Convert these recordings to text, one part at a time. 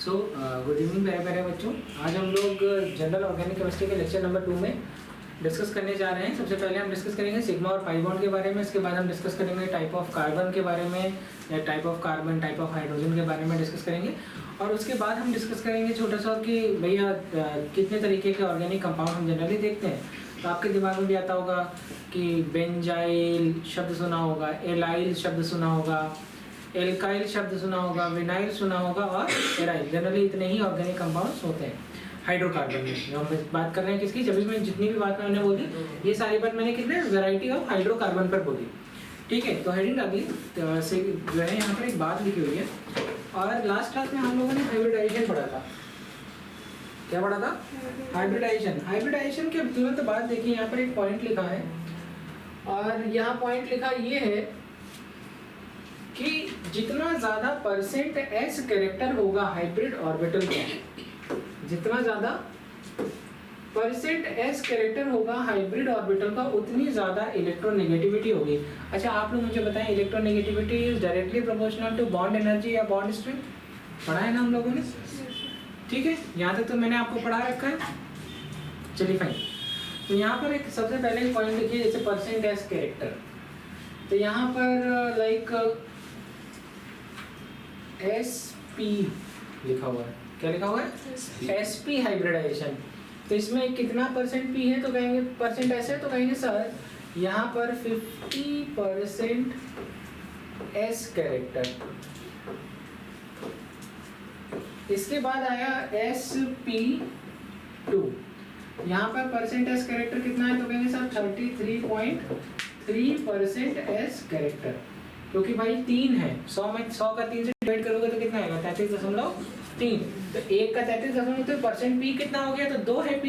Good evening प्यारे प्यारे बच्चों। आज हम लोग जनरल ऑर्गेनिक केमिस्ट्री के लेक्चर नंबर 2 में डिस्कस करने जा रहे हैं। सबसे पहले हम डिस्कस करेंगे सिग्मा और पाई बॉन्ड के बारे में। इसके बाद हम डिस्कस करेंगे टाइप ऑफ कार्बन के बारे में, या type of carbon, type of hydrogen के बारे में डिस्कस करेंगे। और उसके बाद हम डिस्कस करेंगे छोटा सा कि भैया कितने तरीके के ऑर्गेनिक कंपाउंड हम जनरली देखते हैं। तो आपके दिमाग में भी आता होगा कि बेंजाइल शब्द सुना होगा, एलाइल शब्द सुना होगा, एल्काइल शब्द सुना होगा, विनाइल सुना होगा और एराइल। जनरली इतने ही ऑर्गेनिक कंपाउंड्स होते हैं हाइड्रोकार्बन में। जो हम बात कर रहे हैं किसकी, जब इसमें जितनी भी बात मैंने बोली, ये सारी बात मैंने कितने वैरायटी ऑफ हाइड्रोकार्बन पर बोली। ठीक है, तो हेडिंग डाली से जो है यहाँ पर एक बात लिखी हुई है। और लास्ट क्लास में हम लोगों ने हाइब्रिडाइजेशन पढ़ा था। क्या पढ़ा था? हाइब्रिडाइजेशन। हाइब्रिडाइजेशन के तुरंत बाद देखिए यहाँ पर एक पॉइंट लिखा है, और यहाँ पॉइंट लिखा ये है कि जितना ज़्यादा परसेंट एस कैरेक्टर होगा हाइब्रिड ऑर्बिटल का, जितना ज़्यादा परसेंट एस कैरेक्टर होगा हाइब्रिड ऑर्बिटल का, उतनी ज़्यादा इलेक्ट्रोनेगेटिविटी होगी। अच्छा, आप लोग मुझे बताएं, electronegativity is directly proportional to bond energy या बॉन्ड स्ट्रेंथ? पढ़ा है ना हम लोगों ने? ठीक है, यहाँ तक तो मैंने आपको पढ़ा रखा है। चलिए फाइन। तो यहाँ पर एक सबसे पहले पॉइंट लिखिए, जैसे परसेंट एस कैरेक्टर। तो यहाँ पर लाइक SP लिखा हुआ है। क्या लिखा हुआ है? SP hybridisation. तो इसमें कितना परसेंट P है? तो कहेंगे परसेंट S है, तो कहेंगे सर यहाँ पर 50% S कैरेक्टर। इसके बाद आया SP2। यहाँ पर परसेंट S कैरेक्टर कितना है? तो कहेंगे सर 33.3% S कैरेक्टर, क्योंकि भाई 3 है। 100 में 100 का 3 से डिवाइड करोगे तो कितना आएगा? 33.3। तो 1 का 33.3 तो परसेंट P कितना हो गया? तो 2 है P,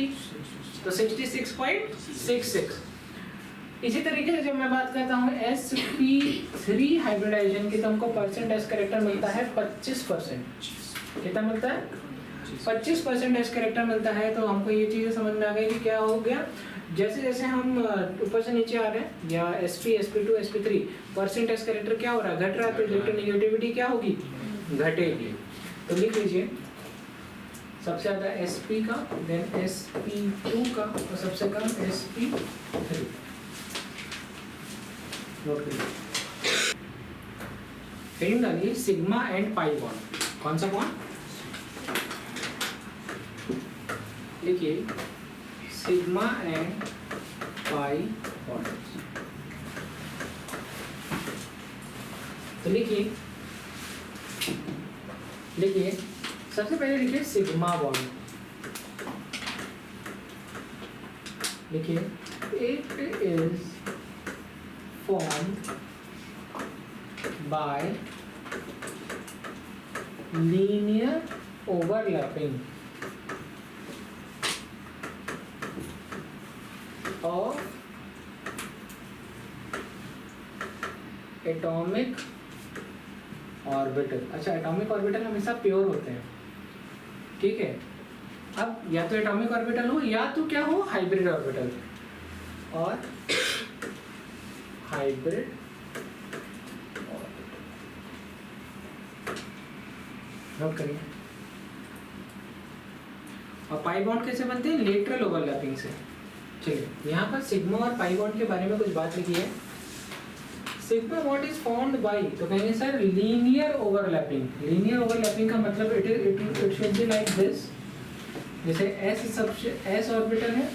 तो 66.66। इसी तरीके से जब मैं बात करता हूँ SP3 हाइब्रिडाइजेशन की, तो हमको परसेंट एस कैरेक्टर मिलता है 25%। कितना मिलता है? 25% एस कैरेक्टर मिलता है। तो हमको ये चीज़ें समझ में आ गई कि क्या हो गया, जैसे जैसे हम ऊपर से नीचे आ रहे हैं, या SP, SP2, SP3 percent S character क्या हो रहा है? घट रहा है। तो इलेक्ट्रोनेगेटिविटी क्या होगी? घटेगी। तो लिख लीजिए सबसे ज़्यादा SP का, देन SP2 का, और सबसे कम SP3। नोट करिए। हेडिंग डालिए सिग्मा एंड पाई बॉन्ड। कौन सा बॉन्ड? लिखिए सिग्मा एंड पाई बॉन्ड। तो लिखिए सबसे पहले लिखिए सिग्मा बॉन्ड। लिखिए it is formed bye linear overlapping of atomic orbital. अच्छा, एटॉमिक ऑर्बिटल हमेशा प्योर होते हैं। ठीक है, अब या तो एटॉमिक ऑर्बिटल हो, या तो क्या हो, हाइब्रिड ऑर्बिटल। और हाइब्रिड नोट करिए। और पाई बॉन्ड कैसे बनते हैं? लेटरल ओवरलैपिंग से। चलिए, यहाँ पर सिग्मा और पाई बॉन्ड के बारे में कुछ बात लिखी है। Sigma bond is formed bye, तो कहेंगे sir linear overlapping. Linear overlapping का मतलब it should be like this. जैसे S ऑर्बिटल है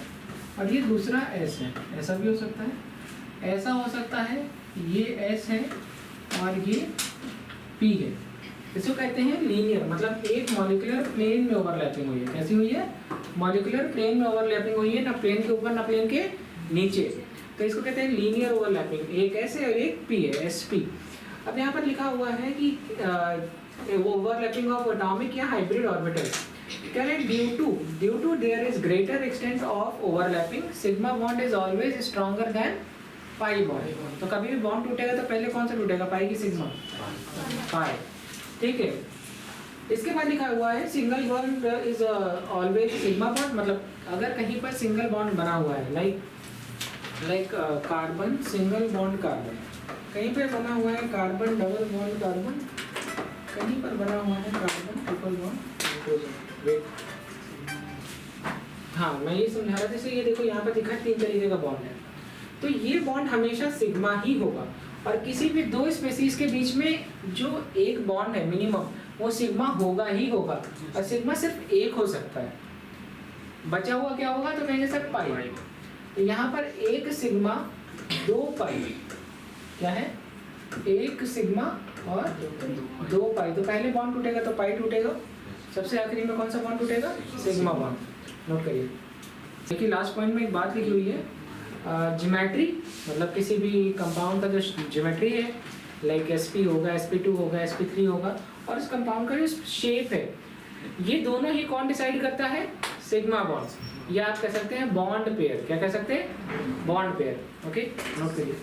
और ये दूसरा S है, ऐसा भी हो सकता है, ऐसा हो सकता है, ये S है और ये P है। इसको कहते हैं लीनियर, मतलब एक मॉलिक्यूलर प्लेन में ओवरलैपिंग हुई है। कैसी हुई है? मॉलिक्यूलर प्लेन में ओवरलैपिंग हुई है, ना प्लेन के ऊपर ना प्लेन के नीचे। तो इसको कहते हैं लीनियर ओवरलैपिंग। एक S है और एक P है, SP। अब यहाँ पर लिखा हुआ है कि ओवरलैपिंग ऑफ एटॉमिक या हाइब्रिड ऑर्बिटल। क्या है? Due to there is greater extent of overlapping, sigma bond is always stronger than pi bond. तो कभी भी बॉन्ड टूटेगा तो पहले कौन सा टूटेगा? पाई की सिग्मा? पाई। ठीक है, इसके बाद लिखा हुआ है single bond is always sigma bond. मतलब अगर कहीं पर सिंगल बॉन्ड बना हुआ है, like carbon single bond carbon, कहीं पे बना हुआ है कार्बन डबल बॉन्ड कार्बन, कहीं पर बना हुआ है कार्बन ट्रिपल बॉन्ड वेट, हाँ मैं ये समझा रहा था। जैसे ये देखो यहाँ पर दिखा है 3 तरीके का बॉन्ड है, तो ये बॉन्ड हमेशा सिग्मा ही होगा, और किसी भी दो स्पेसीज के बीच में जो एक बॉन्ड है मिनिमम वो सिग्मा होगा ही होगा, और सिग्मा सिर्फ एक हो सकता है। बचा हुआ क्या होगा तो कहेंगे सर पाई। तो यहाँ पर एक सिग्मा 2 पाई, क्या है एक सिग्मा और 2 पाई। तो पहले बॉन्ड टूटेगा तो पाई टूटेगा, सबसे आखिरी में कौन सा बॉन्ड टूटेगा, सिग्मा बॉन्ड। नोट करिए। देखिए लास्ट पॉइंट में एक बात लिखी हुई है, ज्योमेट्री मतलब किसी भी कंपाउंड का जो ज्योमेट्री है, लाइक sp होगा, sp2 होगा, sp3 होगा, और इस कंपाउंड का जो शेप है, ये दोनों ही कौन डिसाइड करता है, सिग्मा बॉन्ड, या आप कह सकते हैं बॉन्ड पेयर। क्या कह सकते हैं, बॉन्ड पेयर। ओके, नोट करिए।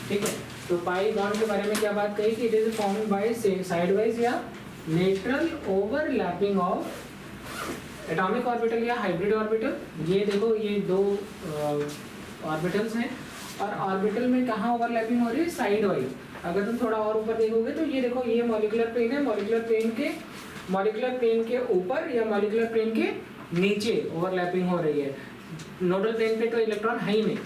ठीक है, तो पाई बॉन्ड के बारे में क्या बात कही कि it is formed by sidewise या lateral overlapping of atomic orbital या हाइब्रिड ऑर्बिटल। ये देखो ये दो ऑर्बिटल्स हैं, और ऑर्बिटल में कहाँ ओवरलैपिंग हो रही है, साइड वाइज। अगर तुम थोड़ा और ऊपर देखोगे तो ये देखो ये मॉलिक्यूलर प्लेन है, मॉलिक्यूलर प्लेन के ऊपर या मॉलिक्यूलर प्लेन के नीचे ओवरलैपिंग हो रही है। नोडल प्लेन पे तो इलेक्ट्रॉन है ही नहीं,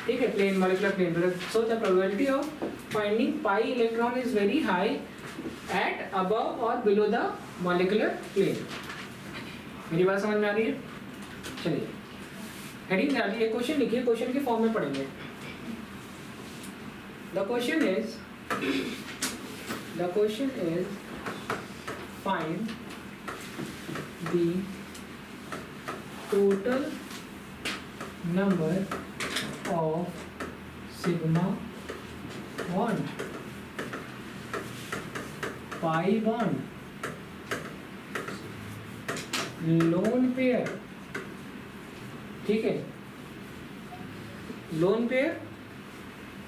ठीक है, प्लेन मॉलिक्यूलर प्लेन पे। So the probability of finding pi electron is very high at above और बिलो द मॉलिक्यूलर प्लेन। मेरी बात समझ में आ रही है? चलिए हेडिंग डालिए, एक क्वेश्चन लिखिए, क्वेश्चन के फॉर्म में पढ़ेंगे। The question is find the total number of sigma bond, pi bond, lone pair, ठीक है, lone pair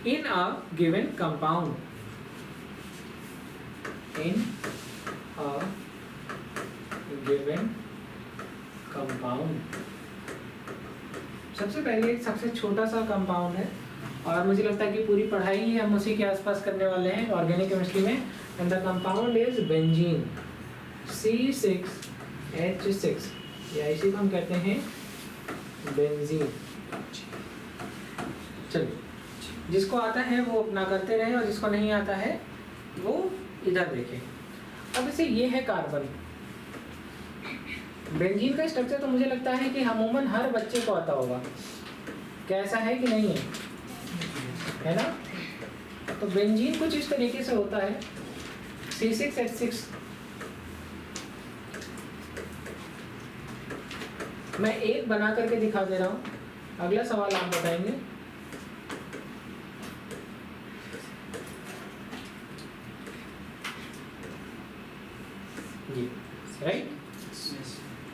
in a given compound, in a given compound। सबसे पहले एक सबसे छोटा सा कंपाउंड है, और मुझे लगता है कि पूरी पढ़ाई ही हम उसी के आसपास करने वाले हैं ऑर्गेनिक केमिस्ट्री में। And the compound is benzene, C6H6, या इसी को हम कहते हैं बेंजीन। चलिए, जिसको आता है वो अपना करते रहे, और जिसको नहीं आता है वो इधर देखें। अब इसे ये है कार्बन। बेंजीन का स्ट्रक्चर तो मुझे लगता है कि अमूमन हर बच्चे को आता होगा, कैसा है कि नहीं है ना? तो बेंजीन कुछ इस तरीके से होता है, C6H6। मैं एक बना करके दिखा दे रहा हूँ, अगला सवाल आप बताएंगे। राइट,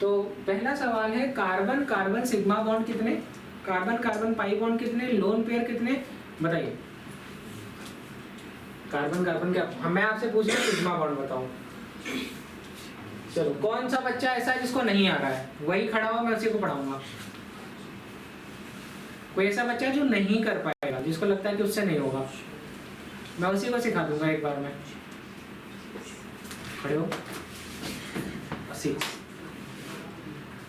तो पहला सवाल है कार्बन कार्बन सिग्मा बॉन्ड कितने, कार्बन कार्बन पाई बॉन्ड कितने, लोन पेयर कितने, बताइए। कार्बन कार्बन क्या, मैं आपसे पूछ रहा हूँ सिग्मा बॉन्ड बताओ। चलो, कौन सा बच्चा ऐसा है जिसको नहीं आ रहा है, वही खड़ा हो, मैं उसी को पढ़ाऊंगा। कोई ऐसा बच्चा जो नहीं कर पाएगा, जिसको लगता है कि उससे नहीं होगा, मैं उसी को सिखा दूंगा एक बार में। खड़े हो।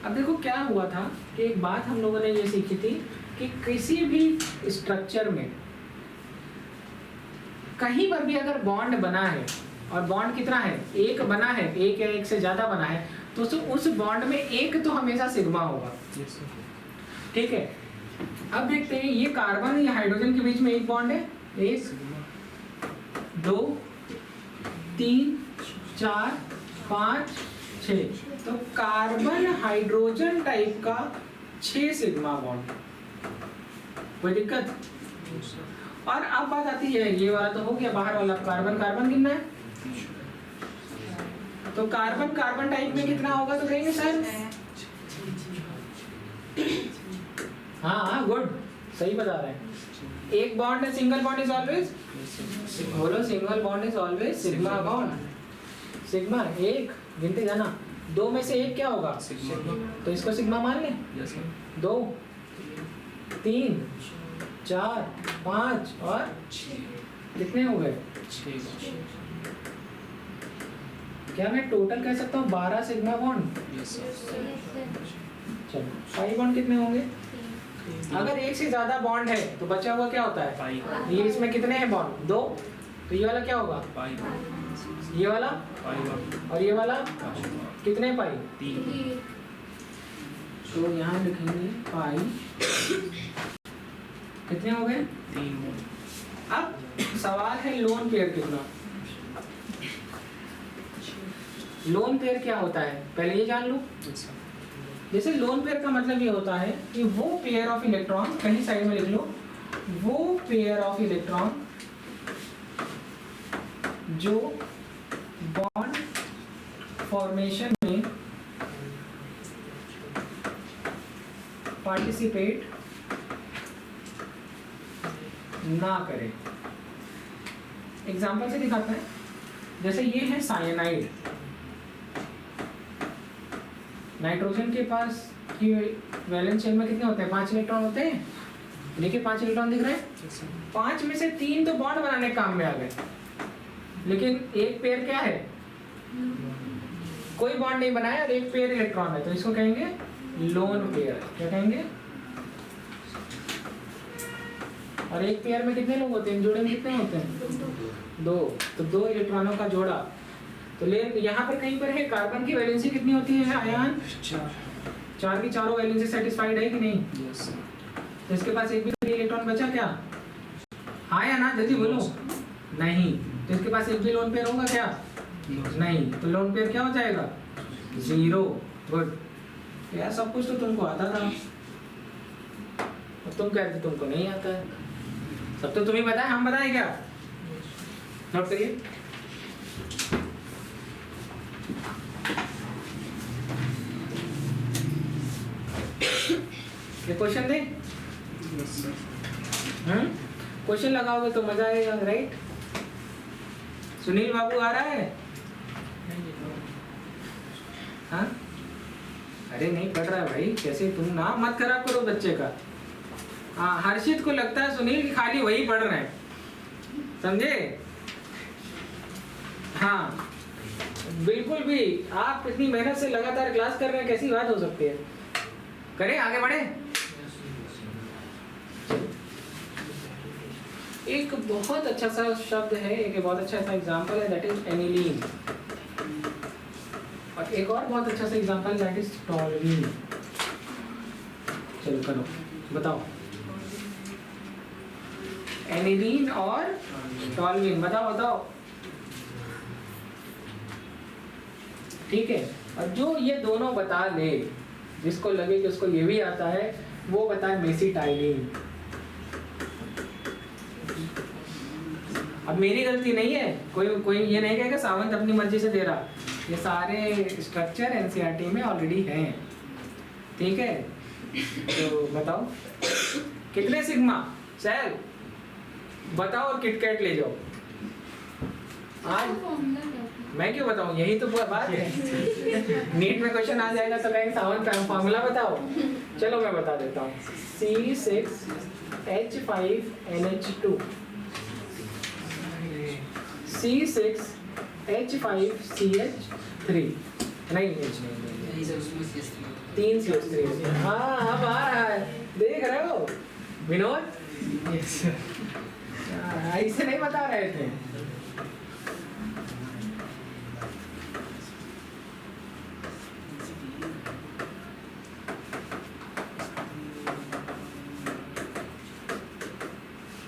अब देखो क्या हुआ था कि एक बात हम लोगों ने ये सीखी थी कि किसी भी स्ट्रक्चर में कहीं पर भी अगर बॉन्ड बना है, और बॉन्ड कितना है, एक बना है, एक या एक से ज्यादा बना है, तो उस बॉन्ड में एक तो हमेशा सिग्मा होगा। ठीक है, अब देखते हैं ये कार्बन या हाइड्रोजन के बीच में एक बॉन्ड है, 1 2 3 4 5 6, तो कार्बन हाइड्रोजन टाइप का 6 सिग्मा बॉन्ड। कोई दिक्कत? और अब बात आती है, ये वाला तो हो गया, बाहर वाला कार्बन कार्बन गिनना है। तो कार्बन कार्बन टाइप में कितना होगा, तो कहेंगे सर हाँ गुड, सही बता रहे हैं। एक बॉन्ड है, सिंगल बॉन्ड इज ऑलवेज, बोलो single bond is always sigma bond. Sigma एक गिनते जाना, 2 में से एक क्या होगा, तो इसको सिग्मा मान लें। 2 3 4 5 और 6, कितने हो गए, 6। क्या मैं टोटल कह सकता हूँ 12 सिग्मा बॉन्ड? चलो पाई बॉन्ड कितने होंगे? अगर एक से ज्यादा बॉन्ड है तो बचा हुआ क्या होता है? ये इसमें कितने हैं बॉन्ड? 2, तो ये वाला क्या होगा? ये वाला और ये वाला कितने पाई? 3। तो यहाँ लिखेंगे पाई कितने हो गए? 3। अब सवाल है लोन पेयर कितना? लोन पेयर क्या होता है पहले ये जान लो। जैसे लोन पेयर का मतलब ये होता है कि वो पेयर ऑफ इलेक्ट्रॉन, कहीं साइड में लिख लो, वो पेयर ऑफ इलेक्ट्रॉन जो बॉन्ड फॉर्मेशन में पार्टिसिपेट ना करे। एग्जांपल से दिखाते हैं। जैसे ये है साइनाइड, नाइट्रोजन के पास की वैलेंस शेल में कितने होते हैं? 5 इलेक्ट्रॉन होते हैं। देखिए 5 इलेक्ट्रॉन दिख रहे हैं। 5 में से 3 तो बॉन्ड बनाने के काम में आ गए, लेकिन एक पेयर क्या है? कोई बॉन्ड नहीं बनाया और एक पेयर इलेक्ट्रॉन है, तो इसको कहेंगे लोन पेयर। क्या कहेंगे? और एक पेयर में कितने लोग होते हैं? जोड़े में कितने होते हैं? 2। तो 2 इलेक्ट्रॉनों का जोड़ा। तो ले यहाँ पर कहीं पर है कार्बन की वैलेंसी कितनी होती है आयन? 4 की चारों वैलेंसी सेटिस्फाइड है कि नहीं? तो इसके पास एक भी इलेक्ट्रॉन बचा क्या? हाँ या ना? जल्दी बोलो। नहीं। तो इसके पास एक भी लोन पेयर होगा क्या? नहीं। तो लोन पेयर क्या हो जाएगा? 0। गुड। यार सब कुछ तो तुमको आता था, तुम कहते तुमको नहीं आता है। सब तो तुम्हें बताए, हम बताएं क्या? नोट करिए। ये क्वेश्चन दे। क्वेश्चन लगाओगे तो मजा आएगा, राइट? सुनील बाबू आ रहा है? हाँ? अरे नहीं पढ़ रहा है भाई, कैसे? तुम नाम मत खराब करो बच्चे का। हाँ, हर्षित को लगता है सुनील की खाली वही पढ़ रहे हैं, समझे? हाँ बिल्कुल भी। आप इतनी मेहनत से लगातार क्लास कर रहे हैं, कैसी बात हो सकती है? करें, आगे बढ़े। एक बहुत अच्छा सा शब्द है, एक बहुत अच्छा सा एग्जांपल है, दैट इज एनिलीन। और एक और बहुत अच्छा सा एग्जांपल दैट इज टॉल्यूइन। चलो करो, बताओ। एनिलीन और टॉल्यूइन, बताओ। ठीक है। और जो ये दोनों बता ले, जिसको लगे कि उसको ये भी आता है, वो बताए मेसिटाइलिन। अब मेरी गलती नहीं है, कोई ये नहीं कहेगा सावंत अपनी मर्जी से दे रहा। ये सारे स्ट्रक्चर एनसीईआरटी में ऑलरेडी हैं, ठीक है? तो बताओ कितने सिग्मा? सेल बताओ और किटकैट ले जाओ। आज मैं क्यों बताऊं? यही तो बात है। नीट में क्वेश्चन आ जाएगा तो कहेंगे सावंत फॉर्मूला बताओ। चलो मैं बता देता हूँ। C6H5NH2 C6H5CH3 नहीं 3 CH3। हाँ अब आ रहा है, देख रहे हो विनोद? ऐसे नहीं बता रहे थे।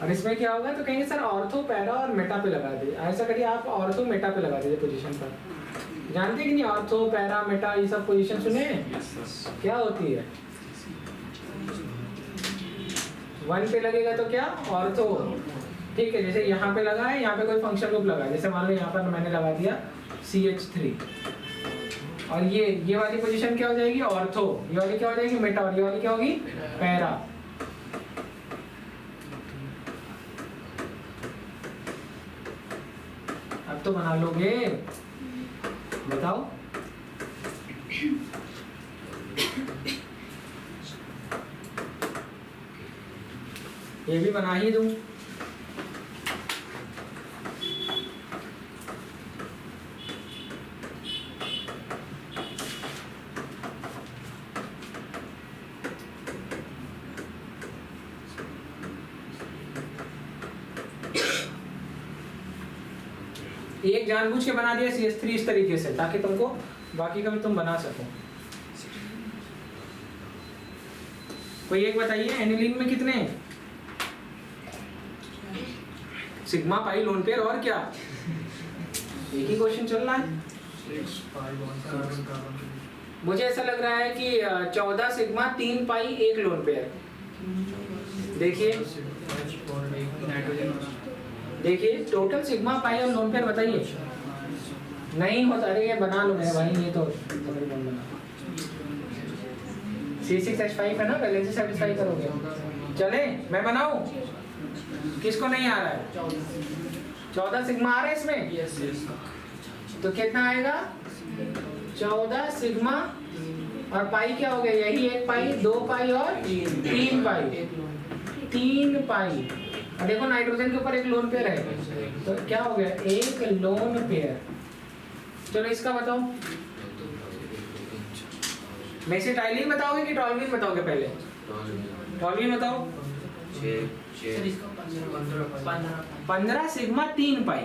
और इसमें क्या होगा तो कहेंगे सर ऑर्थो, पैरा और मेटा पे लगा दीजिए। ऐसा करिए आप ऑर्थो मेटा पे लगा दीजिए पोजीशन पर। जानते कि नहीं ऑर्थो, पैरा, मेटा ये सब पोजीशन सुने हैं? क्या होती है? 1 पे लगेगा तो क्या? ऑर्थो। ठीक है, जैसे यहाँ पे लगा है, यहाँ पे कोई फंक्शन ग्रुप लगा है, जैसे मान लो यहाँ पर मैंने लगा दिया CH3। और ये वाली पोजीशन क्या हो जाएगी? ऑर्थो। ये वाली क्या हो जाएगी? मेटा। और ये वाली क्या होगी? पैरा। अब तो बना लोगे, बताओ। ये भी बना ही दूं। एक जानबूझ के बना दिया CH3 इस तरीके से ताकि तुमको बाकी का भी तुम बना सको। कोई एक बताइए एनिलीन में कितने हैं? सिग्मा पाई लोन पेयर और क्या? एक ही क्वेश्चन चल रहा है। मुझे ऐसा लग रहा है कि 14 सिग्मा 3 पाई 1 लोन पेयर। देखिए देखिए टोटल सिग्मा पाई और लोन पेयर बताइए। नहीं होता, अरे ये बना लो मैं भाई, ये तो C6H5 है ना, पहले से सेटिस्फाई करोगे। चले मैं बनाऊं? किसको नहीं आ रहा है? 14 सिग्मा आ रहा है इसमें? तो कितना आएगा? 14 सिग्मा और पाई क्या हो गया? यही 1 पाई 2 पाई और 3 पाई 3 पाई। और देखो नाइट्रोजन के ऊपर एक लोन पेयर है तो क्या हो गया? एक लोन पेयर। चलो इसका बताओ। मेसिटाइलिन बताओगे कि टॉल्यूइन बताओगे? पहले टॉल्यूइन बताओ। 15 सिग्मा 3 पाई।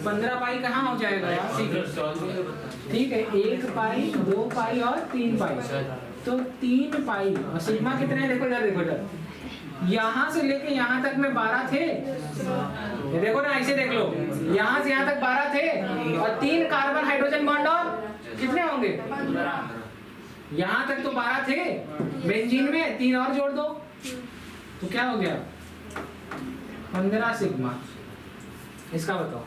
15 पाई कहाँ हो जाएगा यार? ठीक है, 1 पाई 2 पाई और 3 पाई, तो 3 पाई। और सिग्मा कितने? देखो इधर, देखो इधर, यहाँ से लेके यहाँ तक में 12 थे। ये देखो ना, ऐसे देख लो, यहाँ से यहाँ तक 12 थे और 3 कार्बन हाइड्रोजन बॉन्ड और कितने होंगे? यहाँ तक तो 12 थे, बेंजीन में 3 और जोड़ दो तो क्या हो गया? 15 सिग्मा। इसका बताओ।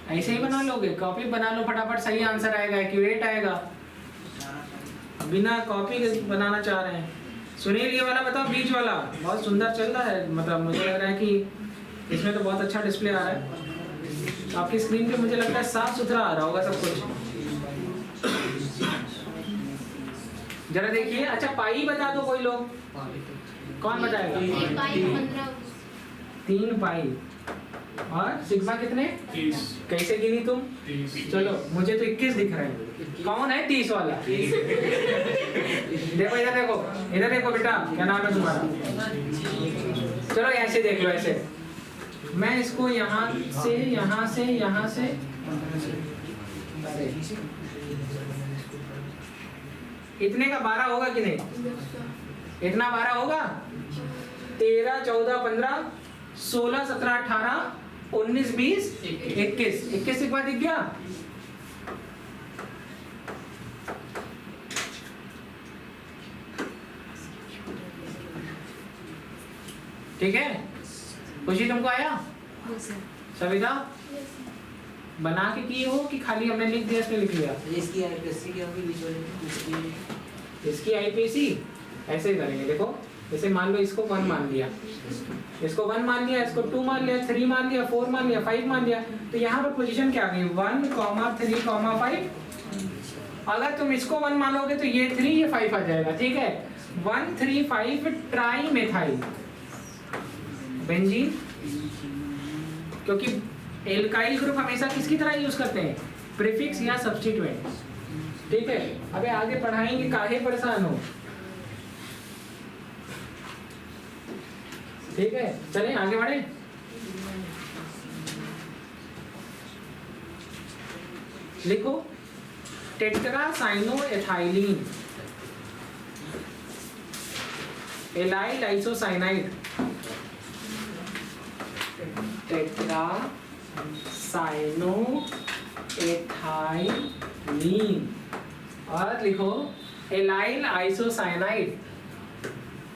ऐसे ही बना लोगे? कॉपी बना लो फटाफट, सही आंसर आएगा, एक्यूरेट आएगा। बिना कॉपी के बनाना चाह रहे हैं। सुनील ये वाला बताओ, बीच वाला बहुत सुंदर चल रहा है, मतलब मुझे लग रहा है कि इसमें तो बहुत अच्छा डिस्प्ले आ रहा है। आपकी स्क्रीन पे मुझे लगता है साफ सुथरा आ रहा होगा सब कुछ। जरा देखिए। अच्छा पाई बता दो कोई लोग, कौन बताएगा? 3 पाई और सिग्मा कितने? 30। कैसे गिनी तुम? 30। चलो मुझे तो 21 दिख रहे हैं। कौन है 30 वाला? देखो इधर, देखो इधर, देखो बेटा, क्या नाम है तुम्हारा? चलो ऐसे देख लो, ऐसे मैं इसको यहाँ से यहाँ से यहाँ से, इतने का 12 होगा कि नहीं? इतना 12 होगा? 13 14 15 16 17 18 19 20 21 21 सिग्मा दिख गया। ठीक है, खुशी तुमको आया? सविता बना के किए हो कि खाली हमने लिख दिया, इसमें लिख लिया? इसकी आईपीएससी क्या होगी बीच वाले? इसकी आईपीएससी ऐसे ही करेंगे। देखो जैसे मान लो इसको 1 मान लिया, इसको 1 मान लिया, इसको 2 मान लिया, 3 मान लिया, 4 मान लिया, 5 मान लिया, तो यहाँ पर पोजीशन क्या आ गई? 1, 3, 5। अगर तुम इसको 1 मानोगे तो ये 3 ये 5 आ जाएगा। ठीक है, 1 3 5 ट्राई मेथाइल बेंजीन, क्योंकि एल्काइल ग्रुप हमेशा किसकी तरह यूज करते हैं? प्रीफिक्स या सब्स्टिट्यूएंट। ठीक है, अबे आगे पढ़ाएंगे, काहे परेशान हो? ठीक है, चलें आगे बढ़े। लिखो टेट्रासाइनोएथाइलिन एलाइल आइसोसाइनाइड। टेट्रासाइनोएथाइलिन और लिखो एलाइल आइसोसाइनाइड।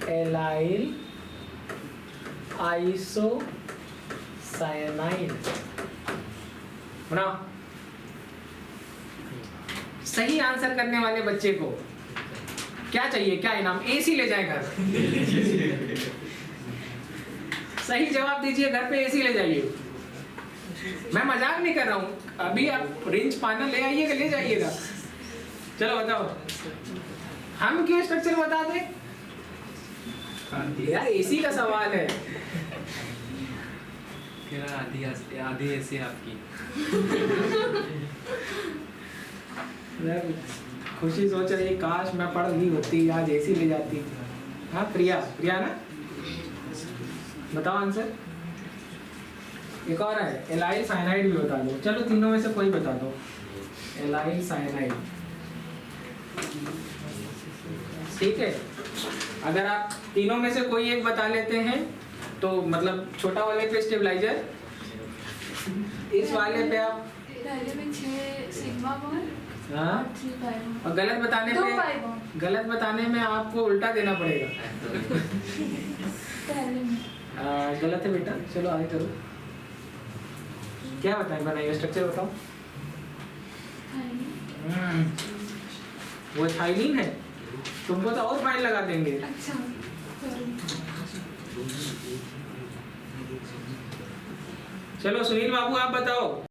एलाइल आइसोसाइनाइड बनाओ। सही आंसर करने वाले बच्चे को क्या चाहिए? क्या इनाम? एसी ले जाए घर। सही जवाब दीजिए, घर पे एसी ले जाइए। मैं मजाक नहीं कर रहा हूँ, अभी आप रिंच पाना ले आइएगा, ले जाइएगा। चलो बताओ, हम क्यों स्ट्रक्चर बता दें यार? एसी का सवाल है। कह रहा आधी ऐसी आपकी। यार, खुशी सोच रही काश मैं पढ़ ली होती आज ऐसी ले जाती। हाँ प्रिया, प्रिया ना, बताओ आंसर। एक और है एलाइल साइनाइड भी बता दो। चलो तीनों में से कोई बता दो। एलाइल साइनाइड, ठीक है। अगर आप तीनों में से कोई एक बता लेते हैं तो मतलब छोटा वाले पे स्टेबलाइजर, इस वाले पे आप पहले में 6 सिग्मा बॉन्ड, हाँ, 3 पाई बॉन्ड, और गलत बताने 2 पे, पाई बॉन्ड गलत बताने में आपको उल्टा देना पड़ेगा। पहले में। गलत है बेटा, चलो आगे करो। क्या बताएं, बनाइए स्ट्रक्चर बताओ। वो थाइलिन है, तुमको तो और फाइन लगा देंगे। अच्छा चलो सुनील बाबू आप बताओ।